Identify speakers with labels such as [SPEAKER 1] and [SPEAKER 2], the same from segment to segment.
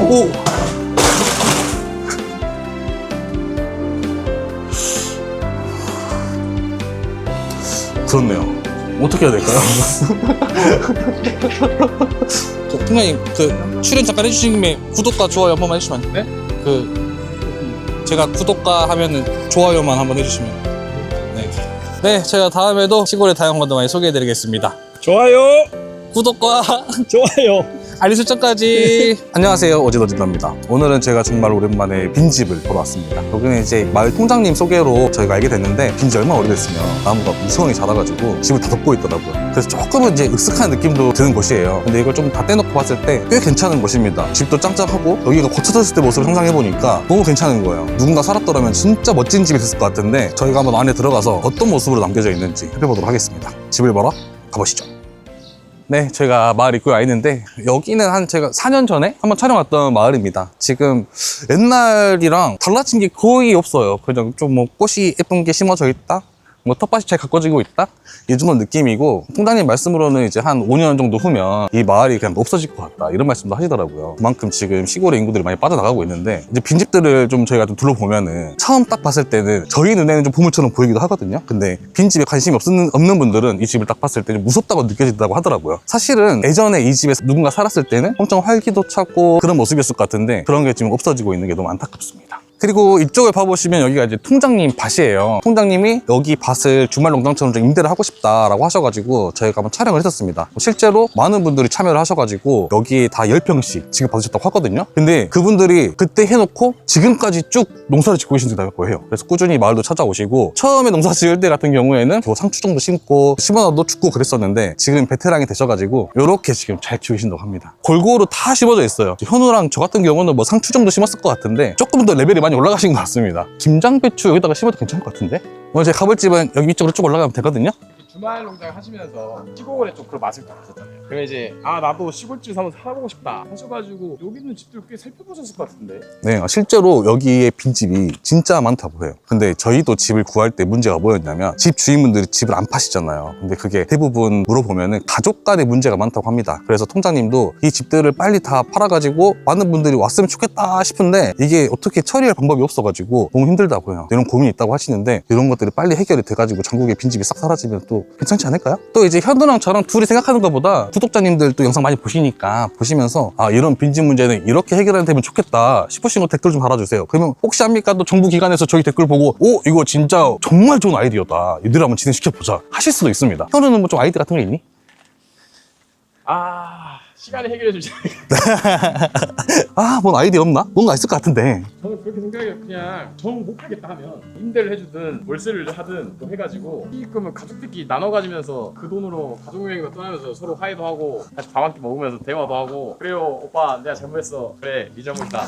[SPEAKER 1] 오! 그렇네요. 어떻게 해야 될까요? 팀장님, 그 출연 잠깐 해주신 김에 구독과 좋아요 한 번만 해주시면 안 돼요? 제가 구독과 하면은 좋아요만 한번 해주시면. 네, 제가 다음에도 시골의 다양한 것도 많이 소개해드리겠습니다.
[SPEAKER 2] 좋아요.
[SPEAKER 1] 구독과
[SPEAKER 2] 좋아요.
[SPEAKER 1] 알림 설정까지. 안녕하세요, 어지러진다입니다. 오늘은 제가 정말 오랜만에 빈집을 보러 왔습니다. 여기는 이제 마을 통장님 소개로 저희가 알게 됐는데 빈지 얼마 오래됐으면 나무가 무성이 자라가지고 집을 다 덮고 있더라고요. 그래서 조금은 이제 으쓱한 느낌도 드는 곳이에요. 근데 이걸 좀 다 떼놓고 봤을 때 꽤 괜찮은 곳입니다. 집도 짱짱하고 여기가 고쳐졌을 때 모습을 상상해보니까 너무 괜찮은 거예요. 누군가 살았더라면 진짜 멋진 집이 됐을 것 같은데 저희가 한번 안에 들어가서 어떤 모습으로 남겨져 있는지 살펴보도록 하겠습니다. 집을 보러 가보시죠. 네, 제가 마을 입구에 와 있는데 여기는 제가 4년 전에 한번 촬영 왔던 마을입니다. 지금 옛날이랑 달라진 게 거의 없어요. 그냥 좀 뭐 꽃이 예쁜 게 심어져 있다? 뭐 텃밭이 잘 가꿔지고 있다? 이 정도 느낌이고, 통장님 말씀으로는 이제 한 5년 정도 후면 이 마을이 그냥 없어질 것 같다 이런 말씀도 하시더라고요. 그만큼 지금 시골의 인구들이 많이 빠져나가고 있는데, 이제 빈집들을 좀 저희가 좀 둘러보면은 처음 딱 봤을 때는 저희 눈에는 좀 보물처럼 보이기도 하거든요. 근데 빈집에 관심이 없는 분들은 이 집을 딱 봤을 때 좀 무섭다고 느껴진다고 하더라고요. 사실은 예전에 이 집에서 누군가 살았을 때는 엄청 활기도 차고 그런 모습이었을 것 같은데 그런 게 지금 없어지고 있는 게 너무 안타깝습니다. 그리고 이쪽을 봐보시면 여기가 이제 통장님 밭이에요. 통장님이 여기 밭을 주말 농장처럼 좀 임대를 하고 싶다라고 하셔가지고 저희가 한번 촬영을 했었습니다. 실제로 많은 분들이 참여를 하셔가지고 여기에 다 10평씩 지급받으셨다고 하거든요. 근데 그분들이 그때 해놓고 지금까지 쭉 농사를 짓고 계신다고 해요. 그래서 꾸준히 마을도 찾아오시고, 처음에 농사 지을 때 같은 경우에는 상추 정도 심고 심어놔도 죽고 그랬었는데 지금 베테랑이 되셔가지고 이렇게 지금 잘 키우신다고 합니다. 골고루 다 심어져 있어요. 현우랑 저 같은 경우는 뭐 상추 정도 심었을 것 같은데 조금 더 레벨이 많이 올라가신 것 같습니다. 김장배추 여기다가 심어도 괜찮을 것 같은데? 오늘 제 가볼 집은 여기 위쪽으로 쭉 올라가면 되거든요.
[SPEAKER 2] 주말 농장 하시면서 시골에 좀 그런 맛을 딱 봤었잖아요. 그래 이제 나도 시골집 한번 살아보고 싶다 하셔가지고 여기 있는 집들 꽤 살펴보셨을 것 같은데.
[SPEAKER 1] 네, 실제로 여기에 빈집이 진짜 많다고 해요. 근데 저희도 집을 구할 때 문제가 뭐였냐면 집 주인분들이 집을 안 파시잖아요. 근데 그게 대부분 물어보면은 가족 간의 문제가 많다고 합니다. 그래서 통장님도 이 집들을 빨리 다 팔아가지고 많은 분들이 왔으면 좋겠다 싶은데 이게 어떻게 처리할 방법이 없어가지고 너무 힘들다고 해요. 이런 고민이 있다고 하시는데 이런 것들이 빨리 해결이 돼가지고 전국에 빈집이 싹 사라지면 또 괜찮지 않을까요? 또 이제 현우랑 저랑 둘이 생각하는 것보다 구독자님들 또 영상 많이 보시니까 보시면서 이런 빈집 문제는 이렇게 해결하면 되면 좋겠다 싶으신 거 댓글 좀 달아주세요. 그러면 혹시 합니까? 또 정부 기관에서 저희 댓글 보고 이거 진짜 정말 좋은 아이디어다, 이들 한번 진행시켜보자 하실 수도 있습니다. 현우는 뭐 좀 아이디어 같은 거 있니?
[SPEAKER 2] 시간이 해결해주지.
[SPEAKER 1] 뭔 아이디어 없나? 뭔가 있을 것 같은데.
[SPEAKER 2] 저는 그렇게 생각해요. 그냥 정 못 하겠다 하면 임대를 해주든 월세를 하든 또 해가지고 수익금을 가족들끼리 나눠 가지면서 그 돈으로 가족여행도 떠나면서 서로 화해도 하고 같이 밥 한 끼 먹으면서 대화도 하고, 그래요 오빠 내가 잘못했어, 그래 잊어버렸다,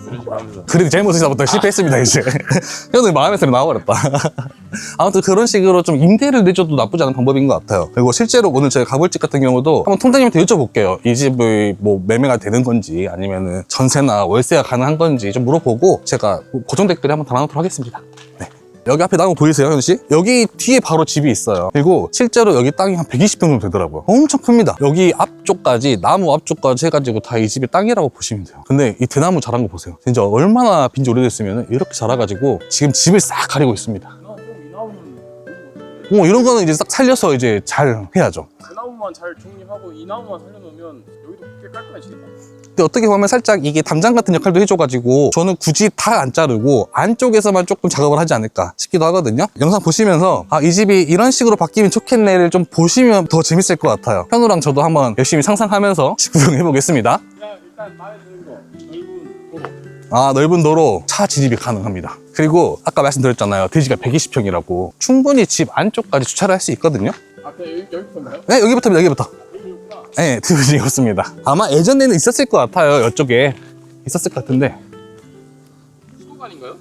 [SPEAKER 2] 이런 식으로 하면서.
[SPEAKER 1] 그래도 잘못해서부터 실패했습니다 이제. 현우 마음에서 나와버렸다. 아무튼 그런 식으로 좀 임대를 내줘도 나쁘지 않은 방법인 것 같아요. 그리고 실제로 오늘 제가 가볼 집 같은 경우도 한번 통장님한테 여쭤볼게요. 이 집을 뭐 매매가 되는 건지 아니면은 전세나 월세가 가능한 건지 좀 물어보고 제가 고정 댓글에 한번 달아놓도록 하겠습니다. 네. 여기 앞에 나무 보이세요, 현우씨? 여기 뒤에 바로 집이 있어요. 그리고 실제로 여기 땅이 한 120평 정도 되더라고요. 엄청 큽니다. 여기 앞쪽까지, 나무 앞쪽까지 해가지고 다 이 집의 땅이라고 보시면 돼요. 근데 이 대나무 자란 거 보세요. 진짜 얼마나 빈지 오래됐으면 이렇게 자라가지고 지금 집을 싹 가리고 있습니다. 이런 거는 이제 싹 살려서 이제 잘 해야죠.
[SPEAKER 2] 그 나무만 잘 정리하고 이 나무만 살려놓으면 여기도 꽤 깔끔해지겠다.
[SPEAKER 1] 근데 어떻게 보면 살짝 이게 담장 같은 역할도 해줘가지고 저는 굳이 다 안 자르고 안쪽에서만 조금 작업을 하지 않을까 싶기도 하거든요. 영상 보시면서 이 집이 이런 식으로 바뀌면 좋겠네를 좀 보시면 더 재밌을 것 같아요. 현우랑 저도 한번 열심히 상상하면서 집 구경해 보겠습니다.
[SPEAKER 2] 일단 마음에 드는 거 넓은 도로.
[SPEAKER 1] 넓은 도로 차 진입이 가능합니다. 그리고 아까 말씀드렸잖아요, 대지가 120평이라고. 충분히 집 안쪽까지 주차를 할 수 있거든요.
[SPEAKER 2] 그냥 여기부터인가요?
[SPEAKER 1] 네, 여기부터. 네, 드리블이었습니다. 아마 예전에는 있었을 것 같아요. 이쪽에 있었을 것 같은데.
[SPEAKER 2] 수도관인가요?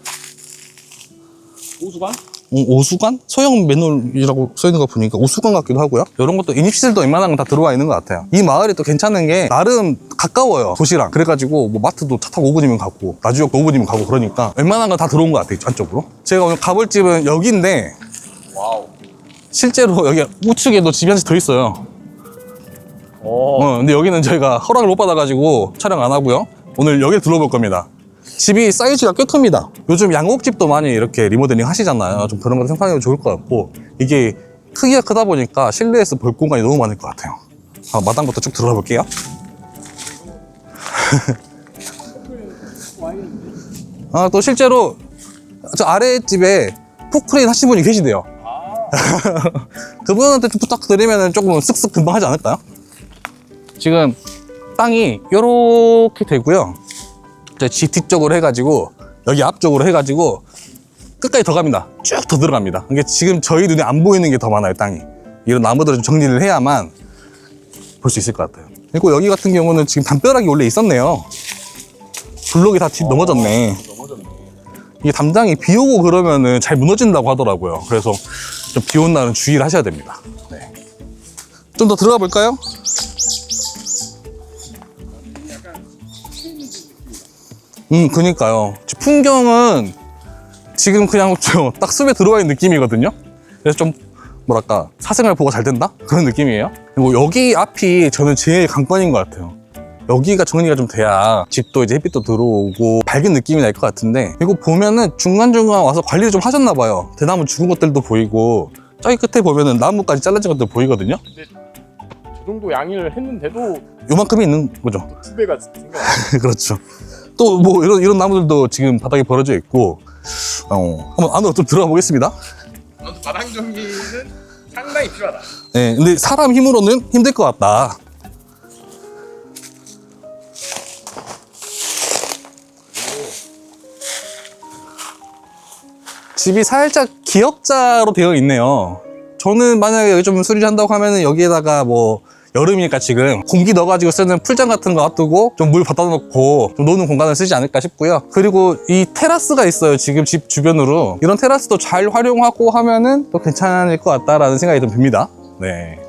[SPEAKER 2] 오수관?
[SPEAKER 1] 오수관? 소형 맨홀이라고 써있는 거 보니까 오수관 같기도 하고요. 이런 것도 인입시설도 웬만한 건 다 들어와 있는 것 같아요. 이 마을이 또 괜찮은 게 나름 가까워요, 도시랑. 그래가지고 뭐 마트도 차 타고 5분이면 가고 나주역도 5분이면 가고, 그러니까 웬만한 건 다 들어온 것 같아요, 안쪽으로. 제가 오늘 가볼 집은 여기인데,
[SPEAKER 2] 와우.
[SPEAKER 1] 실제로 여기 우측에도 집이 한 채 더 있어요. 근데 여기는 저희가 허락을 못 받아가지고 촬영 안 하고요. 오늘 여기 둘러볼 겁니다. 집이 사이즈가 꽤 큽니다. 요즘 양옥집도 많이 이렇게 리모델링 하시잖아요. 좀 그런 거 생각하면 좋을 것 같고, 이게 크기가 크다 보니까 실내에서 볼 공간이 너무 많을 것 같아요. 마당부터 쭉 들어가 볼게요. 또 실제로 저 아래 집에 포크레인 하신 분이 계시대요. 그분한테 좀 부탁드리면 조금 쓱쓱 금방 하지 않을까요? 지금 땅이 이렇게 되고요. 집 뒤쪽으로 해가지고 여기 앞쪽으로 해가지고 끝까지 더 갑니다. 쭉 더 들어갑니다. 이게 지금 저희 눈에 안 보이는 게 더 많아요, 땅이. 이런 나무들을 좀 정리를 해야만 볼 수 있을 것 같아요. 그리고 여기 같은 경우는 지금 담벼락이 원래 있었네요. 블록이 다 넘어졌네. 이게 담장이 비 오고 그러면은 잘 무너진다고 하더라고요. 그래서 좀 비 오는 날은 주의를 하셔야 됩니다. 네. 좀 더 들어가 볼까요? 그니까요. 풍경은 지금 그냥 딱 숲에 들어와 있는 느낌이거든요. 그래서 좀 뭐랄까 사생활 보호가 잘 된다? 그런 느낌이에요. 그리고 여기 앞이 저는 제일 강권인 것 같아요. 여기가 정리가 좀 돼야 집도 이제 햇빛도 들어오고 밝은 느낌이 날 것 같은데, 이거 보면은 중간중간 와서 관리를 좀 하셨나 봐요. 대나무 죽은 것들도 보이고 저기 끝에 보면은 나무까지 잘라진 것들 보이거든요.
[SPEAKER 2] 근데 저 정도 양을 했는데도
[SPEAKER 1] 요만큼이 있는 거죠.
[SPEAKER 2] 2배가 생겨.
[SPEAKER 1] 그렇죠. 또 뭐 이런 나무들도 지금 바닥에 벌어져 있고, 한번 안으로 좀 들어가 보겠습니다.
[SPEAKER 2] 아무튼 마당 정리는 상당히 필요하다.
[SPEAKER 1] 네, 근데 사람 힘으로는 힘들 것 같다. 집이 살짝 기역자로 되어 있네요. 저는 만약에 여기 좀 수리를 한다고 하면은 여기에다가 뭐 여름이니까 지금 공기 넣어가지고 쓰는 풀장 같은 거 놔두고 좀 물 받아 놓고 좀 노는 공간을 쓰지 않을까 싶고요. 그리고 이 테라스가 있어요. 지금 집 주변으로. 이런 테라스도 잘 활용하고 하면은 또 괜찮을 것 같다라는 생각이 좀 듭니다. 네.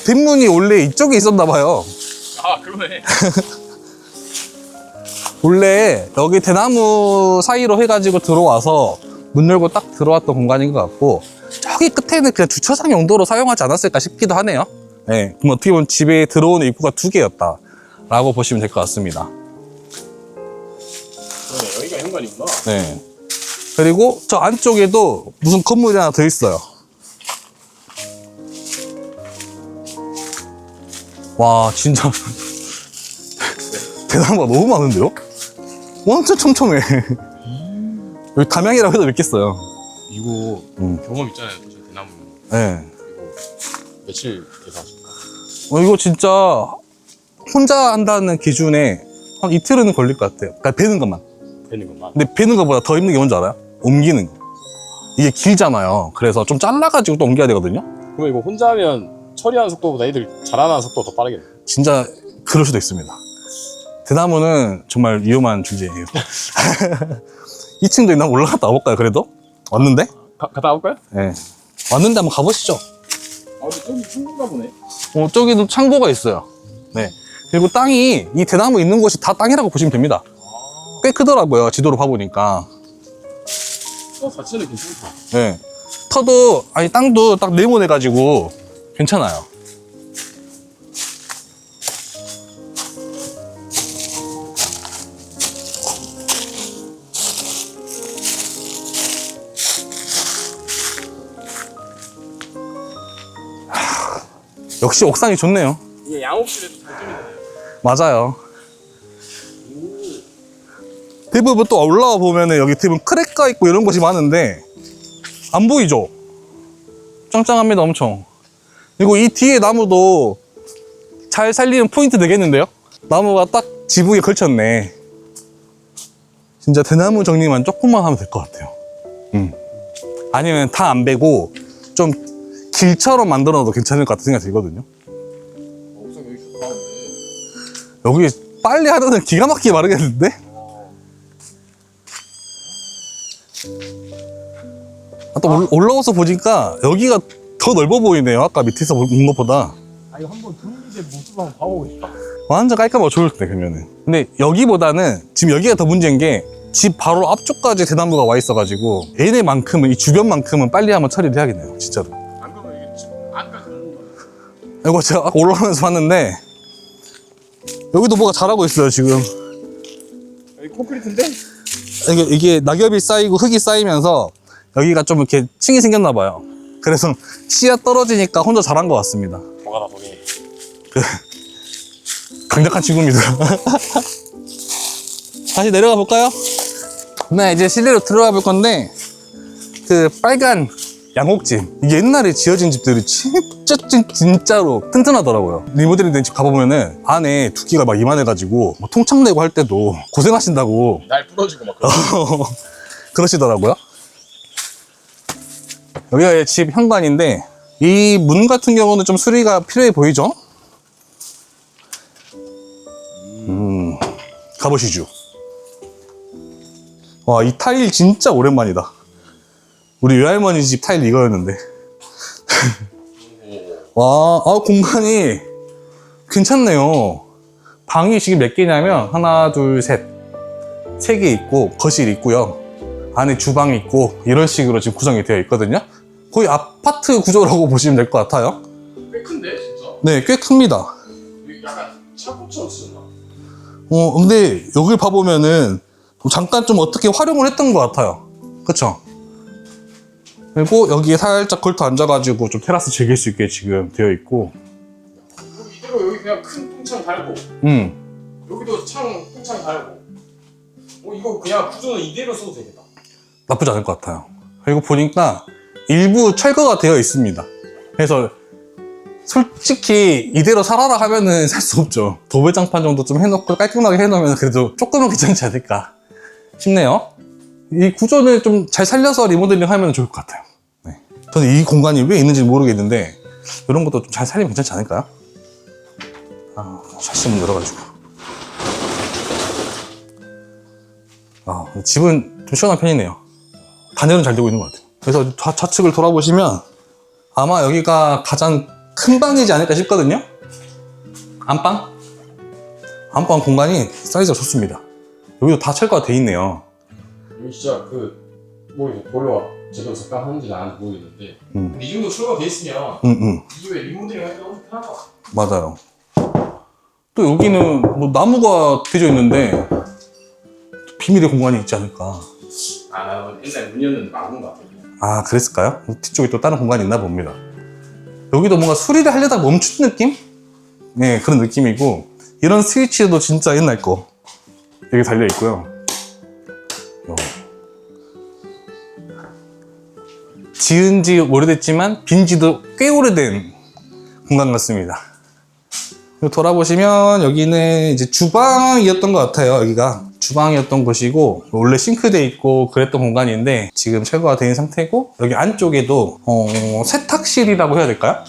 [SPEAKER 1] 뒷문이 원래 이쪽에 있었나 봐요.
[SPEAKER 2] 아, 그러네.
[SPEAKER 1] 원래 여기 대나무 사이로 해가지고 들어와서 문 열고 딱 들어왔던 공간인 것 같고, 저기 끝에는 그냥 주차장 용도로 사용하지 않았을까 싶기도 하네요. 네, 그럼 어떻게 보면 집에 들어오는 입구가 2개였다 라고 보시면 될 것 같습니다.
[SPEAKER 2] 그러네, 여기가 현관이구나.
[SPEAKER 1] 네. 그리고 저 안쪽에도 무슨 건물이 하나 더 있어요. 와, 진짜 대나무가 너무 많은데요? 완전 촘촘해. 여기 담양이라고 해도 믿겠어요.
[SPEAKER 2] 이거 경험 있잖아요, 저 대나무.
[SPEAKER 1] 네.
[SPEAKER 2] 이거 며칠 돼서 하실까?
[SPEAKER 1] 이거 진짜 혼자 한다는 기준에 한 이틀은 걸릴 것 같아요. 그러니까 베는 것만.
[SPEAKER 2] 되는 것만.
[SPEAKER 1] 근데 베는 것보다 더 힘든 게 뭔지 알아요? 옮기는 거. 이게 길잖아요. 그래서 좀 잘라가지고 또 옮겨야 되거든요.
[SPEAKER 2] 그럼 이거 혼자 하면 처리하는 속도보다 애들 자라나는 속도가 더 빠르겠네.
[SPEAKER 1] 진짜 그럴 수도 있습니다. 대나무는 정말 위험한 존재예요. 2층도 있나 올라갔다 와볼까요? 그래도? 왔는데?
[SPEAKER 2] 갔다 와볼까요?
[SPEAKER 1] 네. 왔는데 한번 가보시죠.
[SPEAKER 2] 아, 근데 저기 충분가 보네.
[SPEAKER 1] 저기도 창고가 있어요. 네. 그리고 땅이, 이 대나무 있는 곳이 다 땅이라고 보시면 됩니다. 꽤 크더라고요. 지도로 봐보니까.
[SPEAKER 2] 자체는 괜찮다.
[SPEAKER 1] 네. 터도, 아니, 땅도 딱 네모내가지고 괜찮아요. 역시 옥상이 좋네요.
[SPEAKER 2] 이게 양옥실에도 장점이네요.
[SPEAKER 1] 맞아요. 대부분 또 올라와 보면은 여기 대부분 크랙가 있고 이런 곳이 많은데 안 보이죠? 짱짱합니다, 엄청. 그리고 이 뒤에 나무도 잘 살리는 포인트 되겠는데요? 나무가 딱 지붕에 걸쳤네. 진짜 대나무 정리만 조금만 하면 될 것 같아요. 아니면 다 안 베고 좀 길처럼 만들어 놔도 괜찮을 것 같은 생각이 들거든요.
[SPEAKER 2] 옥상 여기 좋다.
[SPEAKER 1] 여기 빨리 하려면 기가 막히게 마르겠는데? 또 올라와서 보니까 여기가 더 넓어 보이네요. 아까 밑에서 본 것보다.
[SPEAKER 2] 아, 이거 한번 들어오는데 모습 한번 봐보고 싶다.
[SPEAKER 1] 완전 깔끔하고 좋을 텐데, 그러면은. 근데 여기보다는 지금 여기가 더 문제인 게 집 바로 앞쪽까지 대나무가 와 있어가지고 얘네만큼은, 이 주변만큼은 빨리 한번 처리를 해야겠네요, 진짜로.
[SPEAKER 2] 안 그러면 이게 지금 안까지 오는 거야.
[SPEAKER 1] 이거 제가 아까 올라오면서 봤는데 여기도 뭐가 자라고 있어요, 지금.
[SPEAKER 2] 여기 콘크리트인데?
[SPEAKER 1] 이게 낙엽이 쌓이고 흙이 쌓이면서 여기가 좀 이렇게 층이 생겼나 봐요. 그래서 씨앗 떨어지니까 혼자 자란 것 같습니다.
[SPEAKER 2] 뭐가 다 보게.
[SPEAKER 1] 강력한 친구입니다. 다시 내려가 볼까요? 네, 이제 실내로 들어가 볼 건데, 그 빨간 양옥집, 이게 옛날에 지어진 집들이 진짜로 튼튼하더라고요. 리모델링 된 집 가보면은 안에 두께가 막 이만해가지고 뭐 통창 내고 할 때도 고생하신다고
[SPEAKER 2] 날 부러지고 막 그런.
[SPEAKER 1] 그러시더라고요. 여기가 집 현관인데, 이 문 같은 경우는 좀 수리가 필요해 보이죠? 가보시죠. 와, 이 타일 진짜 오랜만이다. 우리 외할머니 집 타일 이거였는데. 와, 공간이 괜찮네요. 방이 지금 몇 개냐면, 하나, 둘, 셋. 3개 있고, 거실 있고요. 안에 주방 있고, 이런 식으로 지금 구성이 되어 있거든요. 거의 아파트 구조라고 보시면 될 것 같아요.
[SPEAKER 2] 꽤 큰데 진짜.
[SPEAKER 1] 네, 꽤 큽니다.
[SPEAKER 2] 여기 약간 차고처럼 쓰나?
[SPEAKER 1] 근데 여기 봐보면은 잠깐 좀 어떻게 활용을 했던 것 같아요. 그쵸? 그리고 여기에 살짝 걸터 앉아가지고 좀 테라스 즐길 수 있게 지금 되어 있고.
[SPEAKER 2] 이대로 여기 그냥 큰 통창 달고. 여기도 통창 달고. 이거 그냥 구조는 이대로 써도 되겠다.
[SPEAKER 1] 나쁘지 않을 것 같아요. 그리고 보니까 일부 철거가 되어 있습니다. 그래서 솔직히 이대로 살아라 하면은 살 수 없죠. 도배장판 정도 좀 해놓고 깔끔하게 해놓으면 그래도 조금은 괜찮지 않을까 싶네요. 이 구조를 좀 잘 살려서 리모델링 하면 좋을 것 같아요. 네. 저는 이 공간이 왜 있는지 모르겠는데 이런 것도 좀 잘 살리면 괜찮지 않을까요? 샤시 문 열어가지고. 집은 좀 시원한 편이네요. 단열은 잘 되고 있는 것 같아요. 그래서 좌측을 돌아보시면 아마 여기가 가장 큰 방이지 않을까 싶거든요. 안방 공간이 사이즈가 좋습니다. 여기도 다 철거가 돼 있네요.
[SPEAKER 2] 여기 진짜 보려와 제대로 작가하는지 나한테 모르겠는데 근데 이 정도 철거가 돼 있으면 이후에 리모델링 할 때 너무 편할 것 같아.
[SPEAKER 1] 맞아요. 또 여기는 뭐 나무가 되어 있는데 비밀의 공간이 있지 않을까.
[SPEAKER 2] 나 옛날에 문 열는데 막은 것 같아.
[SPEAKER 1] 그랬을까요? 뒤쪽에 또 다른 공간이 있나 봅니다. 여기도 뭔가 수리를 하려다 멈춘 느낌? 네, 그런 느낌이고, 이런 스위치도 진짜 옛날 거 여기 달려 있고요. 지은 지 오래됐지만 빈 지도 꽤 오래된 공간 같습니다. 돌아보시면 여기는 이제 주방이었던 것 같아요. 여기가 주방이었던 곳이고 원래 싱크대 있고 그랬던 공간인데 지금 철거가 된 상태고, 여기 안쪽에도 세탁실이라고 해야 될까요?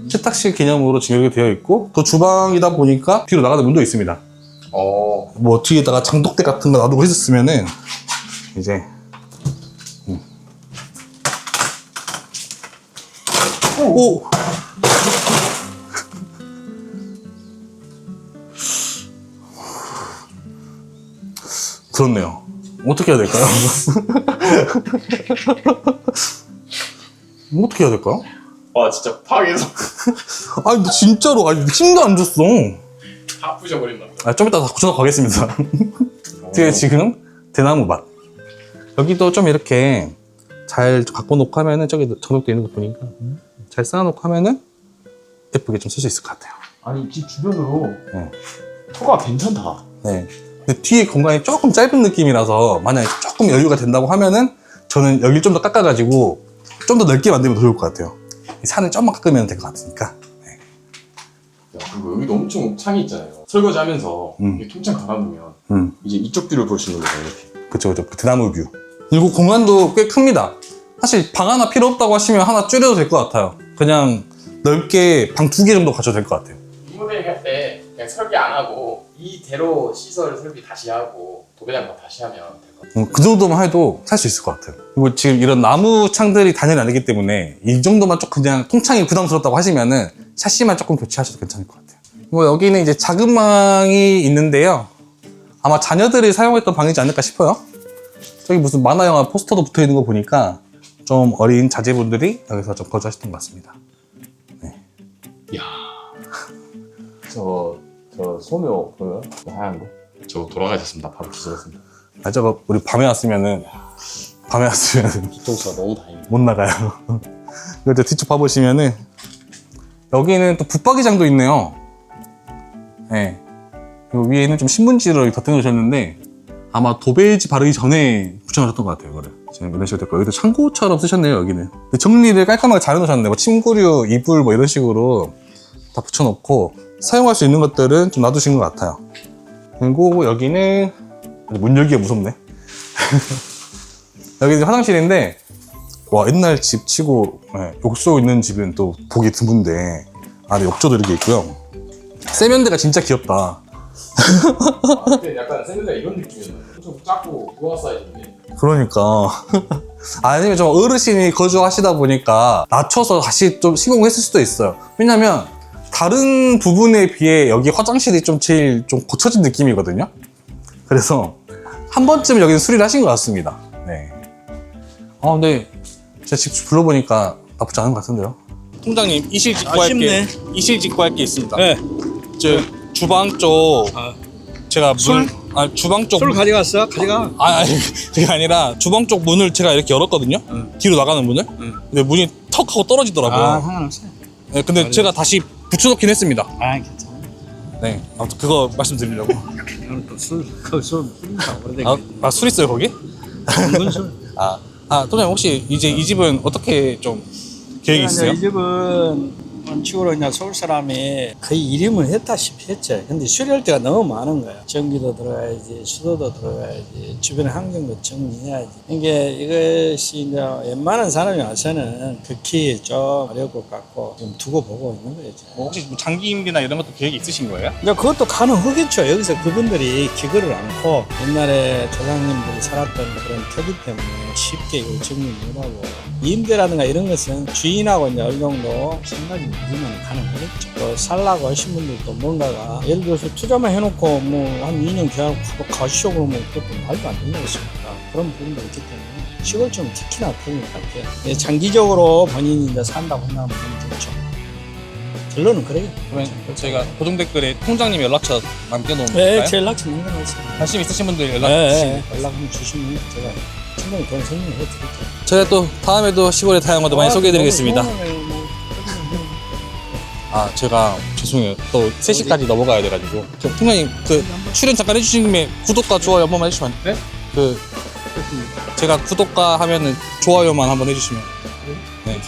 [SPEAKER 1] 세탁실 개념으로 지금 여기 되어 있고, 또 주방이다 보니까 뒤로 나가는 문도 있습니다. 뭐 뒤에다가 장독대 같은 거 놔두고 있었으면은 이제 오! 그렇네요. 어떻게 해야 될까요? 어떻게 해야 될까요?
[SPEAKER 2] 진짜 파괴해서
[SPEAKER 1] 근데 진짜로 힘도 안 줬어.
[SPEAKER 2] 다 부셔버린다.
[SPEAKER 1] 좀 이따 다 고쳐서 가겠습니다. 뒤에 지금 대나무 밭. 여기도 좀 이렇게 잘 갖고 놓고 하면은, 저기 전옥돼 있는 거 보니까 잘 쌓아놓고 하면은 예쁘게 좀 쓸 수 있을 것 같아요.
[SPEAKER 2] 집 주변으로
[SPEAKER 1] 네.
[SPEAKER 2] 터가 괜찮다.
[SPEAKER 1] 네. 근데 뒤에 공간이 조금 짧은 느낌이라서 만약에 조금 여유가 된다고 하면은 저는 여기를 좀 더 깎아가지고 좀 더 넓게 만들면 더 좋을 것 같아요. 이 산을 좀만 깎으면 될 것 같으니까. 네.
[SPEAKER 2] 그리고 여기도 엄청 창이 있잖아요. 설거지 하면서 통창 달아놓으면 이제 이쪽 뷰를 볼 수 있는 거예요. 이렇게.
[SPEAKER 1] 그쵸. 그 대나무 뷰. 그리고 공간도 꽤 큽니다. 사실 방 하나 필요 없다고 하시면 하나 줄여도 될 것 같아요. 그냥 넓게 방 2개 정도 가져도 될 것 같아요.
[SPEAKER 2] 리모델링 할 때 그냥 설계 안 하고 이대로 시설 설비 다시 하고 도배장판 다시 하면 될 것 같아요.
[SPEAKER 1] 그 정도만 해도 살 수 있을 것 같아요. 그리고 지금 이런 나무 창들이 단열이 아니기 때문에 이 정도만 좀 그냥 통창이 부담스럽다고 하시면은 샤시만 조금 교체하셔도 괜찮을 것 같아요. 그리고 여기는 이제 작은 방이 있는데요. 아마 자녀들이 사용했던 방이지 않을까 싶어요. 저기 무슨 만화 영화 포스터도 붙어 있는 거 보니까 좀 어린 자제분들이 여기서 좀 거주하셨던 것 같습니다.
[SPEAKER 2] 저 소묘 보여요? 저 하얀 거? 저 돌아가셨습니다. 바로 기절했습니다.
[SPEAKER 1] 아, 저거 우리 밤에 왔으면은
[SPEAKER 2] 기통수가 너무 다행이다.
[SPEAKER 1] 못 나가요. 그리고 뒤쪽 봐보시면은 여기는 또 붙박이장도 있네요. 네. 그리고 위에는 좀 신문지를 덧대 놓으셨는데 아마 도배지 바르기 전에 붙여놓으셨던 것 같아요. 이거를 지금 이런 식으로 됐고 여기도 창고처럼 쓰셨네요. 여기는 근데 정리를 깔끔하게 잘 해놓으셨네. 뭐 침구류, 이불 뭐 이런 식으로 다 붙여놓고 사용할 수 있는 것들은 좀 놔두신 것 같아요. 그리고 여기는 문 열기가 무섭네. 여기는 화장실인데 와 옛날 집 치고 욕조 있는 집은 또 보기 드문데 안에 욕조도 이렇게 있고요. 세면대가 진짜 귀엽다.
[SPEAKER 2] 그때 약간 세면대가 이런 느낌이었나요? 좀 작고 부하 사이즈인데.
[SPEAKER 1] 그러니까 아니면 좀 어르신이 거주하시다 보니까 낮춰서 다시 좀 시공을 했을 수도 있어요. 왜냐면 다른 부분에 비해 여기 화장실이 좀 제일 좀 고쳐진 느낌이거든요. 그래서 한 번쯤 여기는 수리를 하신 것 같습니다. 네. 근데 제가 집 불러보니까 나쁘지 않은 것 같은데요. 통장님 이실 직구할 게 있습니다.
[SPEAKER 3] 네.
[SPEAKER 1] 저 주방 쪽 제가
[SPEAKER 3] 술?
[SPEAKER 1] 주방 쪽
[SPEAKER 3] 술 가져갔어? 가져가.
[SPEAKER 1] 아니 그게 아니라 주방 쪽 문을 제가 이렇게 열었거든요. 뒤로 나가는 문을. 근데 문이 턱 하고 떨어지더라고요.
[SPEAKER 3] 상관없어요.
[SPEAKER 1] 네, 근데 제가 다시 붙여놓긴 했습니다.
[SPEAKER 3] 괜찮아.
[SPEAKER 1] 네, 아무튼 그거 말씀드리려고.
[SPEAKER 3] 오늘 또술 뿌린다. 오래되게.
[SPEAKER 1] 술 있어요 거기?
[SPEAKER 3] 이건 술.
[SPEAKER 1] 통장님 혹시 이제 이 집은 어떻게 좀 계획이 있어요?
[SPEAKER 3] 이 집은 원칙으로 그냥 서울 사람이 거의 이름을 했다시피 했죠. 근데 수리할 때가 너무 많은 거야. 전기도 들어가야지, 수도도 들어가야지, 주변 환경도 정리해야지. 이게 이것이 이제 웬만한 사람이 와서는 극히 좀 어려울 것 같고 좀 두고 보고 있는 거예요.
[SPEAKER 1] 뭐 혹시 뭐 장기 임대나 이런 것도 계획이 있으신 거예요?
[SPEAKER 3] 이제 그것도 가능하겠죠. 여기서 그분들이 기거를 않고 옛날에 조상님들이 살았던 그런 터기 때문에 쉽게 이걸 정리 못하고 임대라든가 이런 것은 주인하고 이제 어느 정도 생각이 맞으면 가능하겠죠. 또 살라고 하신 분들도 뭔가가 예를 들어서 투자만 해놓고 뭐 한 2년 계약 가시오 그러면 그것도 말도 안 되는 것입니다. 그런 부분도 있기 때문에 시골처럼 특히나 그런 것 같아요. 예, 장기적으로 본인이 이제 산다고 한다면 좋죠. 결론은 그래요.
[SPEAKER 1] 그러면 저희가 고정 댓글에 통장님 연락처 남겨놓을까요?
[SPEAKER 3] 네, 제 연락처 남겨놨습니다.
[SPEAKER 1] 관심 있으신 분들 연락
[SPEAKER 3] 네, 연락 한번 주시면 제가 충분히 그런 설명을 해드릴게요.
[SPEAKER 1] 저희가 또 다음에도 시골의 다양화도 많이 소개해드리겠습니다. 제가 죄송해요. 또 3시까지 넘어가야 돼가지고. 통장님 그 출연 잠깐 해주신 김에 구독과 좋아요 한 번만 해주시면 안 돼요? 네? 제가 구독과 하면은 좋아요만 한번 해주시면. 네.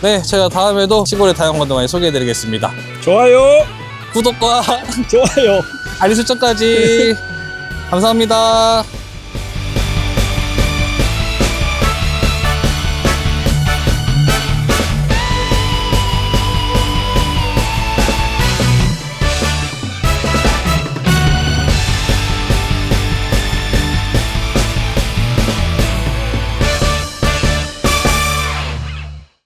[SPEAKER 1] 네, 제가 다음에도 시골의 다양화도 많이 소개해드리겠습니다.
[SPEAKER 3] 좋아요.
[SPEAKER 1] 구독과
[SPEAKER 3] 좋아요.
[SPEAKER 1] 알림 설정까지 감사합니다.